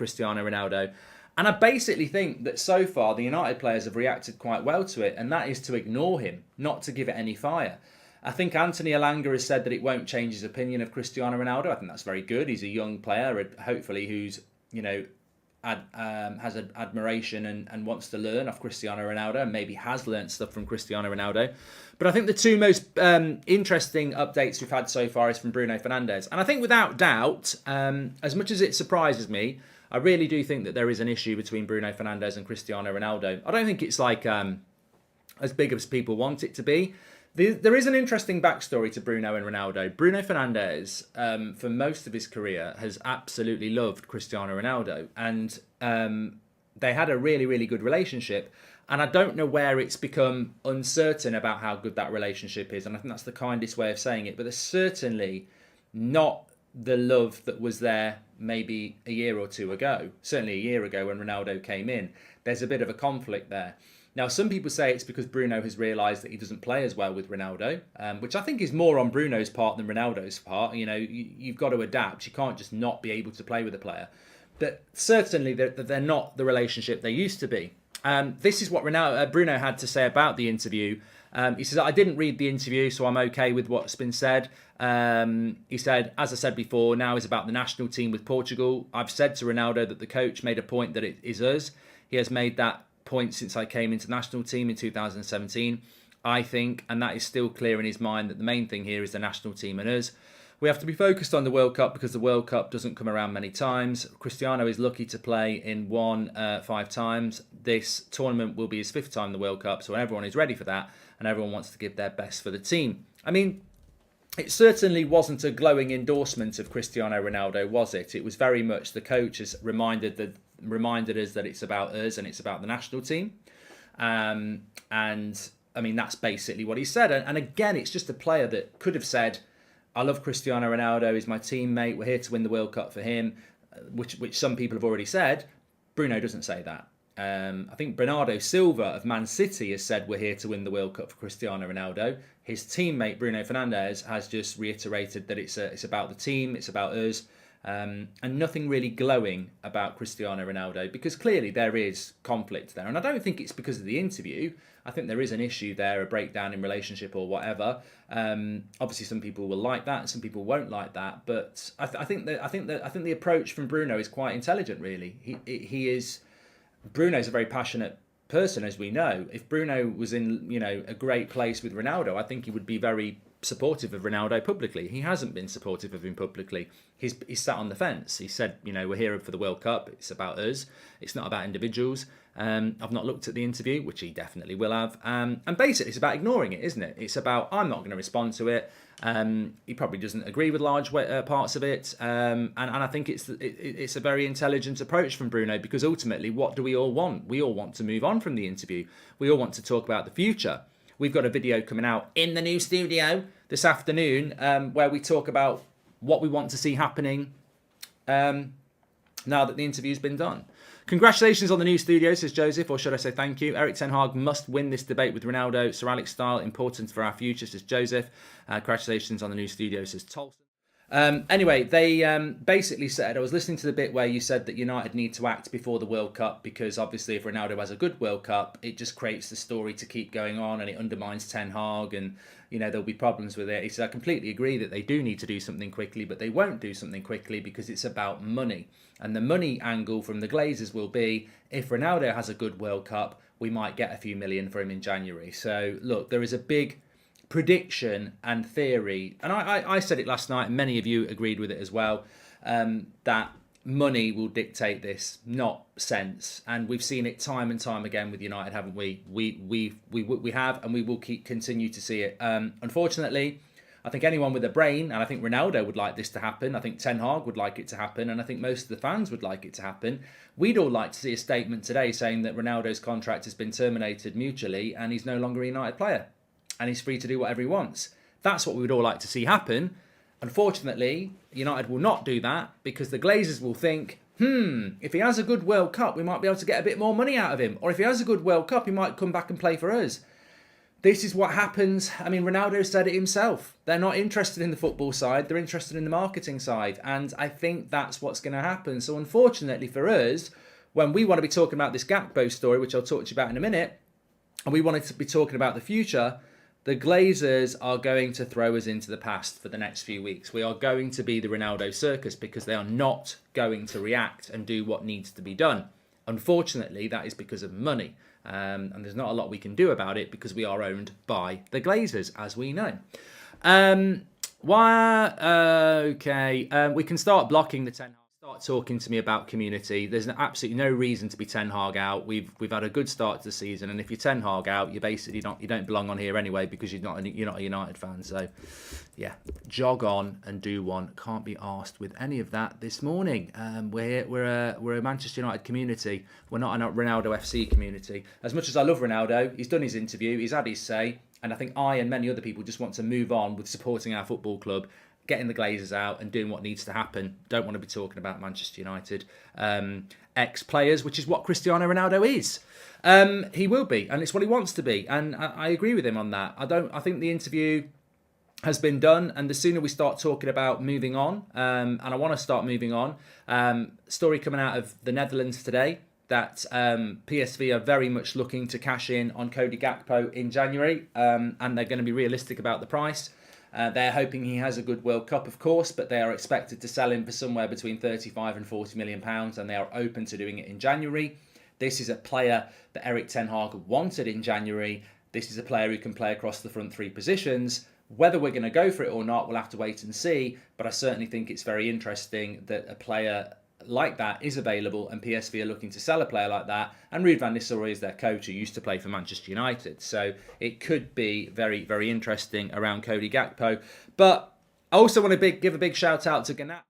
Cristiano Ronaldo. And I basically think that so far the United players have reacted quite well to it, and that is to ignore him, not to give it any fire. I think Anthony Elanga has said that it won't change his opinion of Cristiano Ronaldo. I think that's very good. He's a young player, hopefully, who's, has an admiration and wants to learn off Cristiano Ronaldo, and maybe has learnt stuff from Cristiano Ronaldo. But I think the two most interesting updates we've had so far is from Bruno Fernandes. And I think without doubt, as much as it surprises me, I really do think that there is an issue between Bruno Fernandes and Cristiano Ronaldo. I don't think it's like as big as people want it to be. There is an interesting backstory to Bruno and Ronaldo. Bruno Fernandes, for most of his career, has absolutely loved Cristiano Ronaldo. And they had a really, really good relationship. And I don't know where it's become uncertain about how good that relationship is. And I think that's the kindest way of saying it. But there's certainly not the love that was there maybe a year or two ago. Certainly a year ago when Ronaldo came in. There's a bit of a conflict there. Now, some people say it's because Bruno has realised that he doesn't play as well with Ronaldo, which I think is more on Bruno's part than Ronaldo's part. You've got to adapt. You can't just not be able to play with a player. But certainly they're not the relationship they used to be. This is what Bruno had to say about the interview. He says, I didn't read the interview, so I'm okay with what's been said. He said, as I said before, now is about the national team with Portugal. I've said to Ronaldo that the coach made a point that it is us. He has made that point since I came into the national team in 2017, I think, and that is still clear in his mind that the main thing here is the national team and us. We have to be focused on the World Cup because the World Cup doesn't come around many times. Cristiano is lucky to play in 5 times. This tournament will be his 5th time in the World Cup, so everyone is ready for that and everyone wants to give their best for the team. I mean, it certainly wasn't a glowing endorsement of Cristiano Ronaldo, was it? It was very much the coach has reminded us that it's about us and it's about the national team. And I mean, that's basically what he said. And again, it's just a player that could have said, I love Cristiano Ronaldo, he's my teammate, we're here to win the World Cup for him, which some people have already said. Bruno doesn't say that. I think Bernardo Silva of Man City has said we're here to win the World Cup for Cristiano Ronaldo. His teammate Bruno Fernandes has just reiterated that it's about the team, it's about us, and nothing really glowing about Cristiano Ronaldo, because clearly there is conflict there. And I don't think it's because of the interview. I think there is an issue there, a breakdown in relationship or whatever. Obviously, some people will like that, and some people won't like that. But I think the approach from Bruno is quite intelligent. Really, Bruno's a very passionate person, as we know. If Bruno was in a great place with Ronaldo, I think he would be very supportive of Ronaldo publicly. He hasn't been supportive of him publicly. He's sat on the fence. He said, we're here for the World Cup. It's about us. It's not about individuals. I've not looked at the interview, which he definitely will have. And basically, it's about ignoring it, isn't it? It's about, I'm not going to respond to it. He probably doesn't agree with large parts of it. And I think it's a very intelligent approach from Bruno, because ultimately, what do we all want? We all want to move on from the interview. We all want to talk about the future. We've got a video coming out in the new studio this afternoon where we talk about what we want to see happening now that the interview's been done. Congratulations on the new studio, says Joseph, or should I say thank you. Erik ten Hag must win this debate with Ronaldo. Sir Alex style, important for our future, says Joseph. Congratulations on the new studio, says Tolson. Anyway, they basically said, I was listening to the bit where you said that United need to act before the World Cup, because obviously if Ronaldo has a good World Cup, it just creates the story to keep going on and it undermines Ten Hag and, there'll be problems with it. He said, I completely agree that they do need to do something quickly, but they won't do something quickly because it's about money. And the money angle from the Glazers will be, if Ronaldo has a good World Cup, we might get a few million for him in January. So look, there is a big prediction and theory, and I said it last night, and many of you agreed with it as well, that money will dictate this, not sense. And we've seen it time and time again with United, haven't we? We have, and we will continue to see it. Unfortunately, I think anyone with a brain, and I think Ronaldo would like this to happen, I think Ten Hag would like it to happen, and I think most of the fans would like it to happen. We'd all like to see a statement today saying that Ronaldo's contract has been terminated mutually and he's no longer a United player and he's free to do whatever he wants. That's what we would all like to see happen. Unfortunately, United will not do that, because the Glazers will think, if he has a good World Cup, we might be able to get a bit more money out of him. Or if he has a good World Cup, he might come back and play for us. this is what happens. I mean, Ronaldo said it himself. They're not interested in the football side. They're interested in the marketing side. And I think that's what's going to happen. So unfortunately for us, when we want to be talking about this Gakpo story, which I'll talk to you about in a minute, and we wanted to be talking about the future, the Glazers are going to throw us into the past for the next few weeks. We are going to be the Ronaldo circus because they are not going to react and do what needs to be done. Unfortunately, that is because of money. And there's not a lot we can do about it because we are owned by the Glazers, as we know. We can start blocking the Ten Hag. Start talking to me about community. There's absolutely no reason to be Ten Hag out. We've had a good start to the season, and if you're Ten Hag out, you're basically you don't belong on here anyway because you're not a United fan. So, yeah, jog on and do one. Can't be arsed with any of that this morning. We're a Manchester United community. We're not a Ronaldo FC community. As much as I love Ronaldo, he's done his interview. He's had his say, and I think I and many other people just want to move on with supporting our football club, getting the Glazers out and doing what needs to happen. Don't want to be talking about Manchester United ex-players, which is what Cristiano Ronaldo is. He will be, and it's what he wants to be. And I agree with him on that. I think the interview has been done, and the sooner we start talking about moving on, and I want to start moving on, story coming out of the Netherlands today, that PSV are very much looking to cash in on Cody Gakpo in January, and they're going to be realistic about the price. They're hoping he has a good World Cup, of course, but they are expected to sell him for somewhere between 35 and 40 million pounds, and they are open to doing it in January. This is a player that Erik ten Hag wanted in January. This is a player who can play across the front three positions. Whether we're going to go for it or not, we'll have to wait and see, but I certainly think it's very interesting that a player like that is available, and PSV are looking to sell a player like that, and Ruud van Nistelrooy is their coach who used to play for Manchester United, so it could be very, very interesting around Cody Gakpo. But I also want to give a big shout out to Gnabry.